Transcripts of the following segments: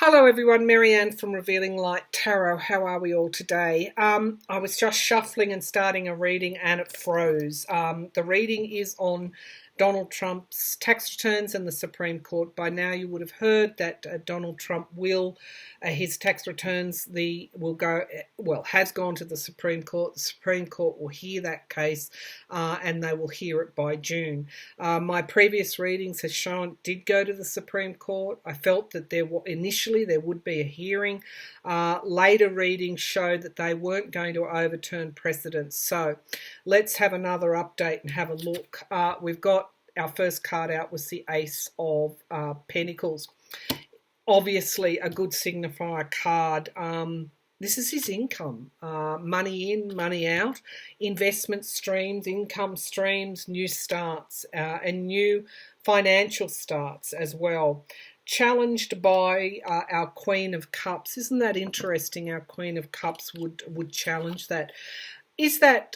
Hello everyone, Marianne from Revealing Light Tarot. How are we all today? I was just shuffling and starting a reading and it froze. The reading is on Donald Trump's tax returns and the Supreme Court. By now you would have heard that Donald Trump his tax returns has gone to the Supreme Court. The Supreme Court will hear that case and they will hear it by June. My previous readings have shown it did go to the Supreme Court. I felt that initially there would be a hearing. Later readings showed that they weren't going to overturn precedents. So let's have another update and have a look. We've got our first card out was the Ace of Pentacles. Obviously a good signifier card. This is his income, money in, money out, investment streams, income streams, new starts, and new financial starts as well. Challenged by our Queen of Cups. Isn't that interesting? Our Queen of Cups would challenge that. Is that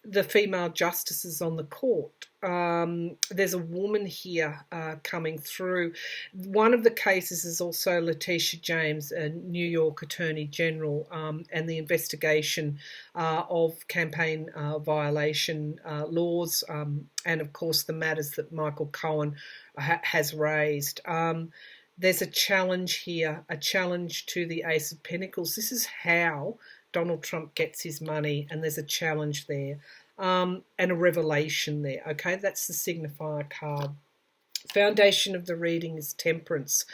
the female justices on the court? There's a woman here coming through. One of the cases is also Letitia James, a New York Attorney General, and the investigation of campaign violation laws, and of course the matters that Michael Cohen has raised. There's a challenge here, a challenge to the Ace of Pentacles. This is how Donald Trump gets his money, and there's a challenge there, and a revelation there. Okay, that's the signifier card. Foundation of the reading is Temperance.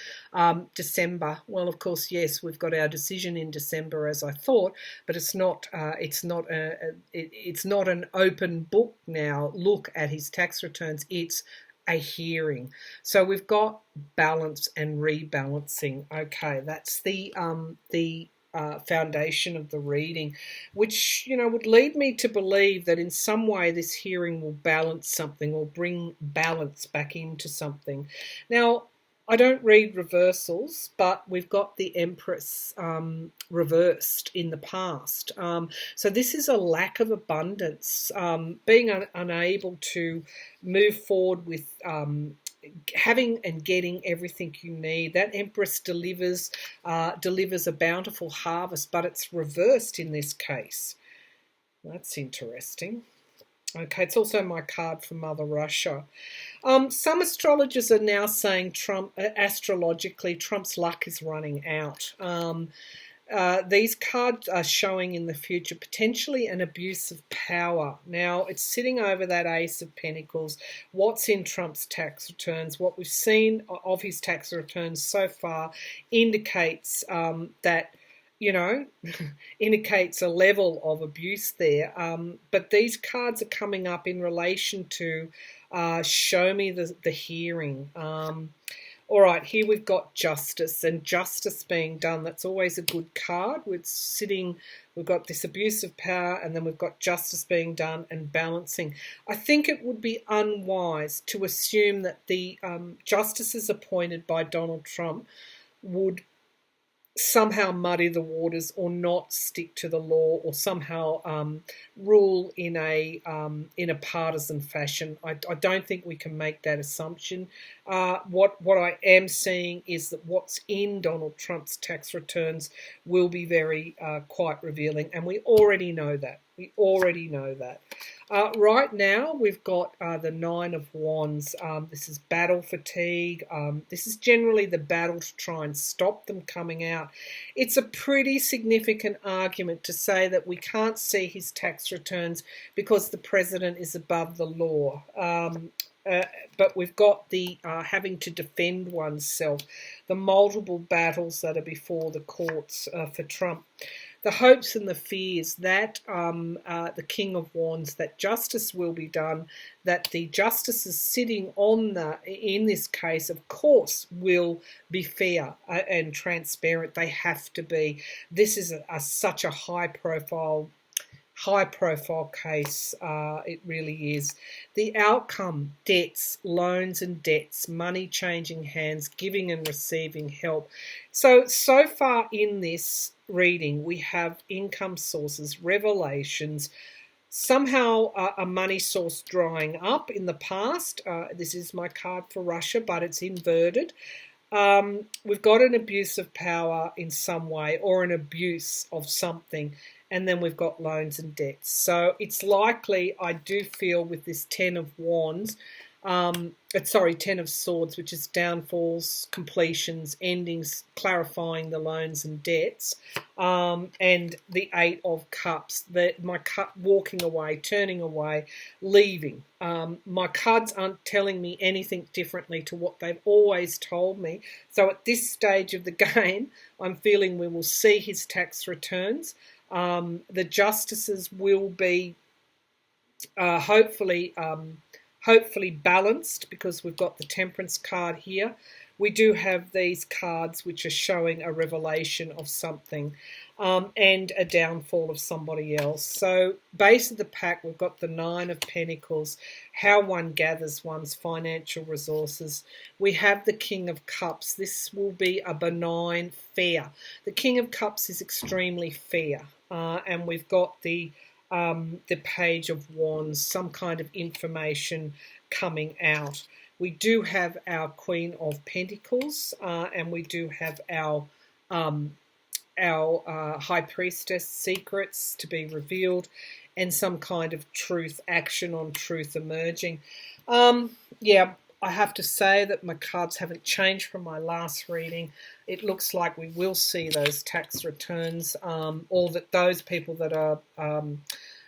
December. Well, of course, yes, we've got our decision in December, as I thought, but it's not. It's not an open book now. Look at his tax returns. It's a hearing. So we've got balance and rebalancing. Okay, that's the foundation of the reading, which would lead me to believe that in some way this hearing will balance something or bring balance back into something. Now, I don't read reversals, but we've got the Empress reversed in the past. So this is a lack of abundance, being unable to move forward with having and getting everything you need. That Empress delivers a bountiful harvest, but it's reversed in this case. That's interesting. Okay, it's also my card for Mother Russia. Some astrologers are now saying astrologically, Trump's luck is running out. These cards are showing in the future potentially an abuse of power. Now, it's sitting over that Ace of Pentacles. What's in Trump's tax returns, what we've seen of his tax returns so far indicates that, indicates a level of abuse there. But these cards are coming up in relation to show me the hearing. All right, here we've got justice and justice being done. That's always a good card. We've got this abuse of power, and then we've got justice being done and balancing. I think it would be unwise to assume that the justices appointed by Donald Trump would somehow muddy the waters or not stick to the law or somehow rule in a partisan fashion. I don't think we can make that assumption. What I am seeing is that what's in Donald Trump's tax returns will be very quite revealing, and we already know that. Right now, we've got the Nine of Wands. This is battle fatigue. This is generally the battle to try and stop them coming out. It's a pretty significant argument to say that we can't see his tax returns because the president is above the law. But we've got the having to defend oneself, the multiple battles that are before the courts for Trump. The hopes and the fears that the King of Wands, that justice will be done, that the justices sitting in this case, of course, will be fair and transparent. They have to be. This is such a high profile case. It really is. The outcome, debts, loans and debts, money changing hands, giving and receiving help. So far in this reading, we have income sources, revelations, somehow a money source drying up in the past. This is my card for Russia, but it's inverted. We've got an abuse of power in some way or an abuse of something, and then we've got loans and debts. So it's likely, I do feel, with this Ten of Wands, Ten of Swords, which is downfalls, completions, endings, clarifying the loans and debts, and the Eight of Cups, my cup walking away, turning away, leaving. My cards aren't telling me anything differently to what they've always told me. So at this stage of the game, I'm feeling we will see his tax returns. The justices will be hopefully balanced, because we've got the Temperance card here. We do have these cards which are showing a revelation of something, and a downfall of somebody else. So base of the pack, we've got the Nine of Pentacles, how one gathers one's financial resources. We have the King of Cups. This will be a benign, fair. The King of Cups is extremely fair, and we've got the Page of Wands, some kind of information coming out. We do have our Queen of Pentacles, and we do have our High Priestess, secrets to be revealed, and some kind of truth, action on truth emerging. Yeah, I have to say that my cards haven't changed from my last reading. It looks like we will see those tax returns, or that those people that are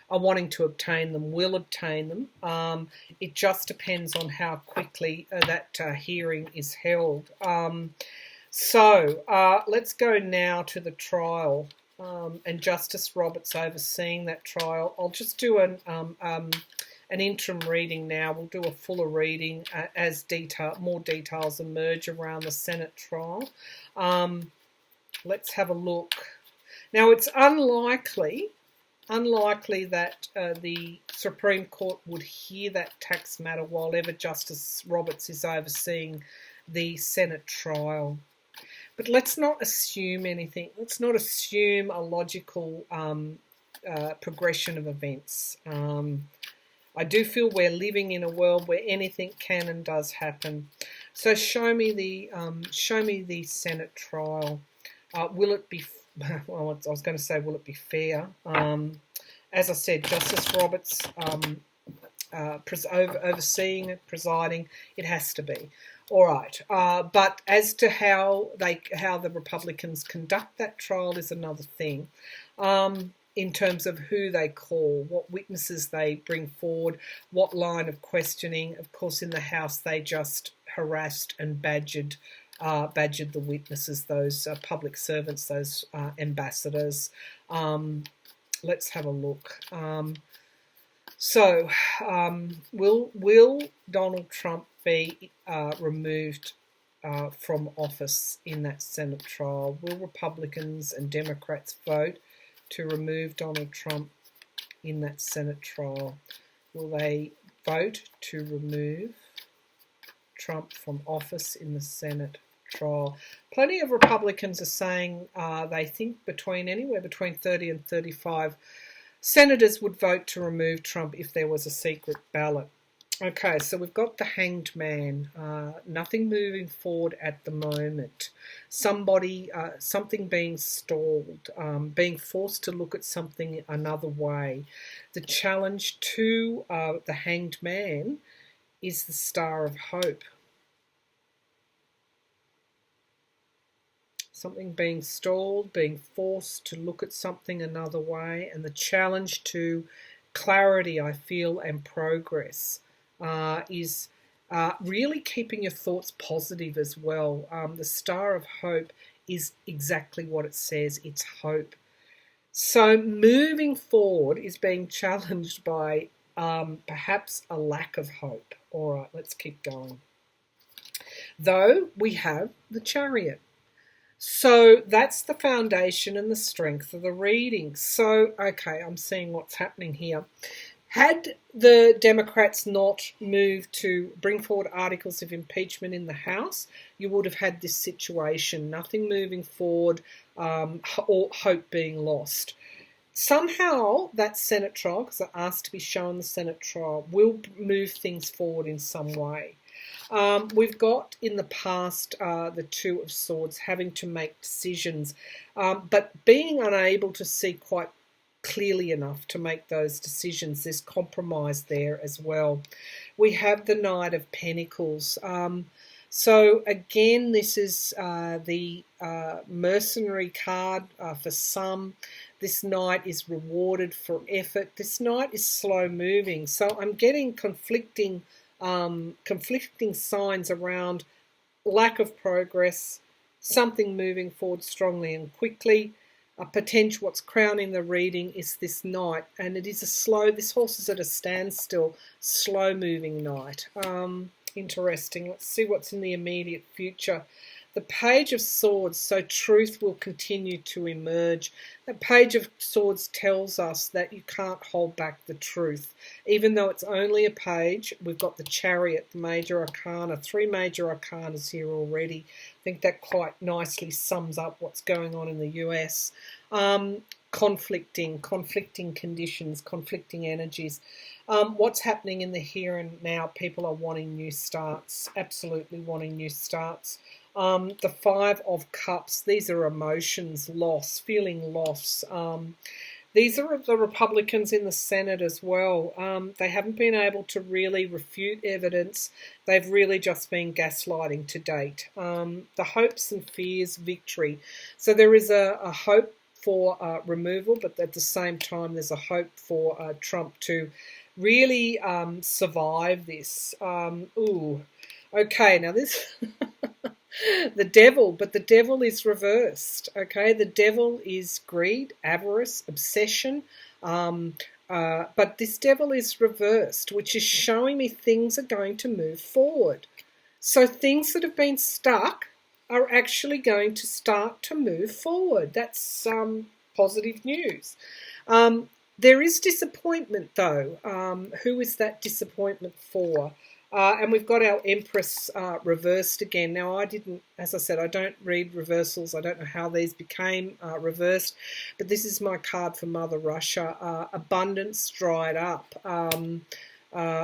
wanting to obtain them will obtain them. It just depends on how quickly that hearing is held. So let's go now to the trial, and Justice Roberts overseeing that trial. I'll just do an interim reading now. We'll do a fuller reading as more details emerge around the Senate trial. Let's have a look. Now, it's unlikely that the Supreme Court would hear that tax matter while ever Justice Roberts is overseeing the Senate trial. But let's not assume anything. Let's not assume a logical progression of events. I do feel we're living in a world where anything can and does happen. So show me the Senate trial. Will it be? Well, I was going to say, will it be fair? As I said, Justice Roberts overseeing it, presiding. It has to be. All right. But as to how the Republicans conduct that trial is another thing. In terms of who they call, what witnesses they bring forward, what line of questioning. Of course, in the House, they just harassed and badgered the witnesses, those public servants, those ambassadors. Let's have a look. Will Donald Trump be removed from office in that Senate trial? Will Republicans and Democrats vote to remove Donald Trump in that Senate trial? Will they vote to remove Trump from office in the Senate trial? Plenty of Republicans are saying they think anywhere between 30 and 35 senators would vote to remove Trump if there was a secret ballot. Okay, so we've got the Hanged Man. Nothing moving forward at the moment. Something being stalled, being forced to look at something another way. The challenge to the Hanged Man is the Star of Hope. Something being stalled, being forced to look at something another way, and the challenge to clarity, I feel, and progress is really keeping your thoughts positive as well. The Star of Hope is exactly what it says. It's hope. So moving forward is being challenged by perhaps a lack of hope. All right, let's keep going. Though we have the Chariot. So that's the foundation and the strength of the reading. So, okay, I'm seeing what's happening here. Had the Democrats not moved to bring forward articles of impeachment in the House, you would have had this situation, nothing moving forward, or hope being lost. Somehow that Senate trial, because they're asked to be shown the Senate trial, will move things forward in some way. We've got in the past the Two of Swords having to make decisions, but being unable to see quite clearly enough to make those decisions. There's compromise there as well. We have the Knight of Pentacles. So again, this is the mercenary card for some. This knight is rewarded for effort. This knight is slow moving. So I'm getting conflicting signs around lack of progress, something moving forward strongly and quickly. A potential, what's crowning the reading is this knight, and it is this horse is at a standstill, slow moving knight. Interesting. Let's see what's in the immediate future. The Page of Swords, so truth will continue to emerge. The Page of Swords tells us that you can't hold back the truth. Even though it's only a page, we've got the Chariot, the Major Arcana, 3 Major Arcanas here already. I think that quite nicely sums up what's going on in the US. Conflicting conditions, conflicting energies. What's happening in the here and now? People are wanting new starts, absolutely wanting new starts. The 5 of Cups, these are emotions, loss, feeling loss. These are the Republicans in the Senate as well. They haven't been able to really refute evidence. They've really just been gaslighting to date. The hopes and fears, victory. So there is a hope for removal, but at the same time there's a hope for Trump to really survive this. Okay, now this... the devil, but the devil is reversed, okay? The devil is greed, avarice, obsession, but this devil is reversed, which is showing me things are going to move forward. So things that have been stuck are actually going to start to move forward. That's positive news. There is disappointment, though. Who is that disappointment for? And we've got our Empress reversed again. Now, as I said, I don't read reversals. I don't know how these became reversed. But this is my card for Mother Russia. Abundance dried up.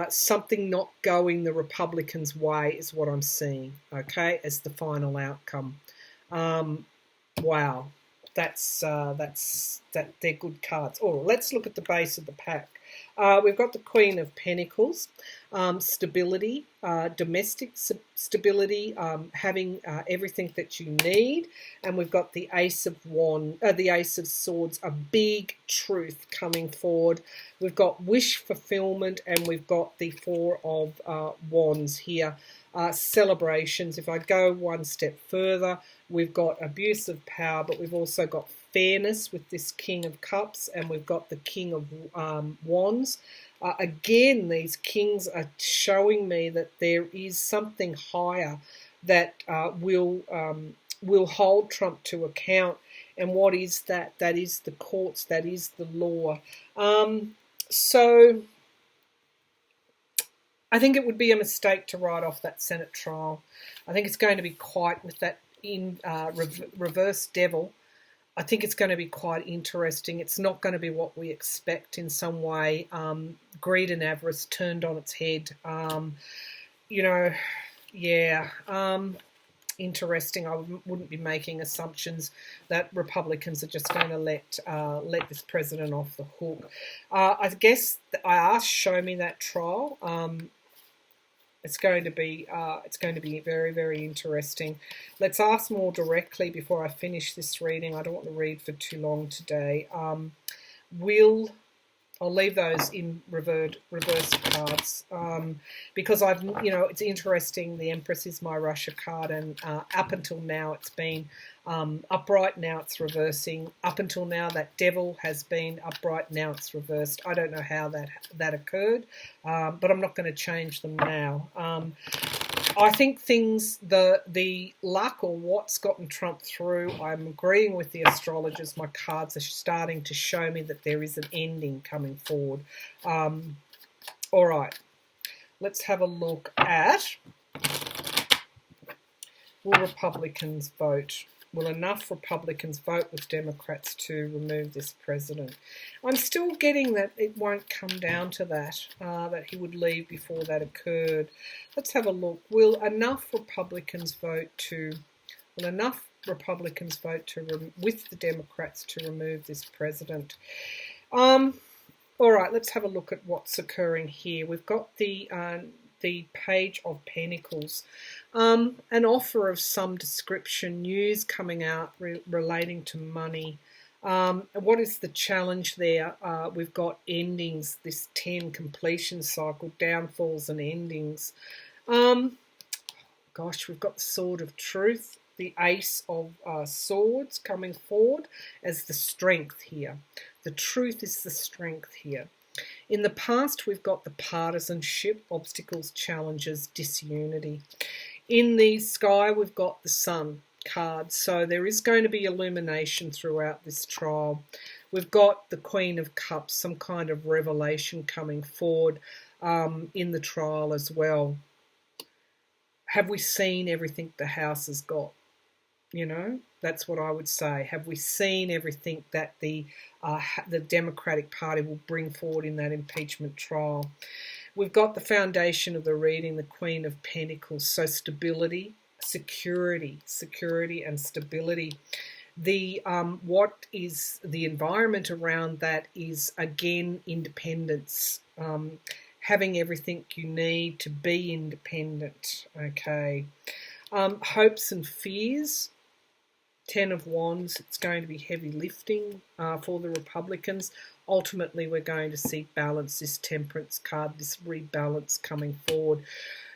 Something not going the Republicans' way is what I'm seeing, okay, as the final outcome. Wow. They're good cards. Let's look at the base of the pack. We've got the Queen of Pentacles, stability, domestic stability, having everything that you need, and we've got the Ace of Swords, a big truth coming forward. We've got wish fulfillment, and we've got the 4 of Wands here. Celebrations. If I go one step further, we've got abuse of power, but we've also got fairness with this King of Cups, and we've got the King of Wands. Again, these kings are showing me that there is something higher that will hold Trump to account. And what is that? That is the courts. That is the law. So I think it would be a mistake to write off that Senate trial. I think it's going to be quite, with that reverse devil, I think it's going to be quite interesting. It's not going to be what we expect in some way. Greed and avarice turned on its head. Interesting. I wouldn't be making assumptions that Republicans are just going to let this president off the hook. I guess I asked, show me that trial. It's going to be very, very interesting. Let's ask more directly before I finish this reading. I don't want to read for too long today. I'll leave those in reverse cards because it's interesting. The Empress is my Russia card, and up until now it's been upright. Now it's reversing. Up until now, that devil has been upright. Now it's reversed. I don't know how that occurred, but I'm not going to change them now. I think the luck or what's gotten Trump through, I'm agreeing with the astrologers. My cards are starting to show me that there is an ending coming forward. All right, let's have a look at, will Republicans vote? Will enough Republicans vote with Democrats to remove this president? I'm still getting that it won't come down to that, that he would leave before that occurred. Let's have a look. Will enough Republicans vote with the Democrats to remove this president? All right, let's have a look at what's occurring here. We've got the Page of Pentacles, an offer of some description, news coming out relating to money. What is the challenge there? We've got endings, this 10 completion cycle, downfalls and endings. Gosh, we've got the Sword of Truth, the Ace of Swords coming forward as the strength here. The truth is the strength here. In the past, we've got the partisanship, obstacles, challenges, disunity. In the sky, we've got the Sun card. So there is going to be illumination throughout this trial. We've got the Queen of Cups, some kind of revelation coming forward in the trial as well. Have we seen everything the House has got? You know, that's what I would say. Have we seen everything that the Democratic Party will bring forward in that impeachment trial? We've got the foundation of the reading, the Queen of Pentacles. So stability, security and stability. The what is the environment around that is, again, independence. Having everything you need to be independent. Okay. Hopes and fears. 10 of Wands, it's going to be heavy lifting for the Republicans. Ultimately, we're going to see balance, this Temperance card, this rebalance coming forward.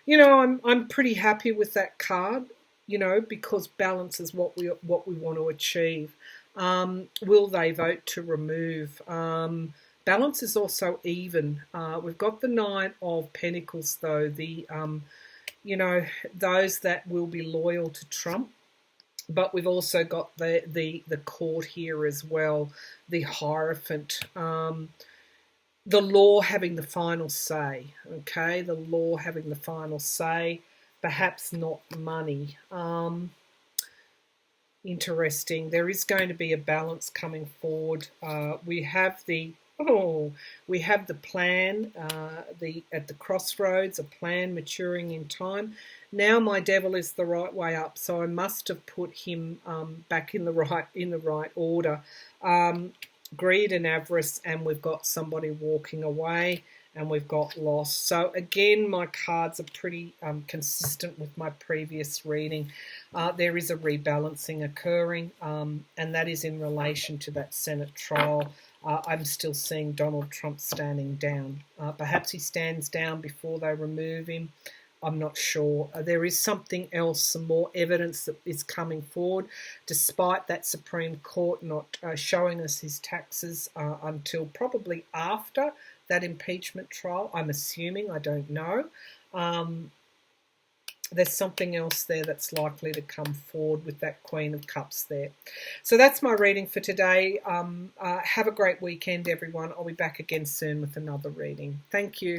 You know, I'm pretty happy with that card, you know, because balance is what we want to achieve. Will they vote to remove? Balance is also even. We've got the 9 of Pentacles, though. The you know, those that will be loyal to Trump. But we've also got the court here as well, the Hierophant, the law having the final say, okay? The law having the final say, perhaps not money. Interesting. There is going to be a balance coming forward. We have the plan, at the crossroads, a plan maturing in time. Now my devil is the right way up, so I must have put him back in the right order. Greed and avarice, and we've got somebody walking away, and we've got loss. So again, my cards are pretty consistent with my previous reading. There is a rebalancing occurring, and that is in relation to that Senate trial. I'm still seeing Donald Trump standing down. Perhaps he stands down before they remove him. I'm not sure. There is something else, some more evidence that is coming forward, despite that Supreme Court not showing us his taxes until probably after that impeachment trial. I'm assuming, I don't know. There's something else there that's likely to come forward with that Queen of Cups there. So that's my reading for today. Have a great weekend, everyone. I'll be back again soon with another reading. Thank you.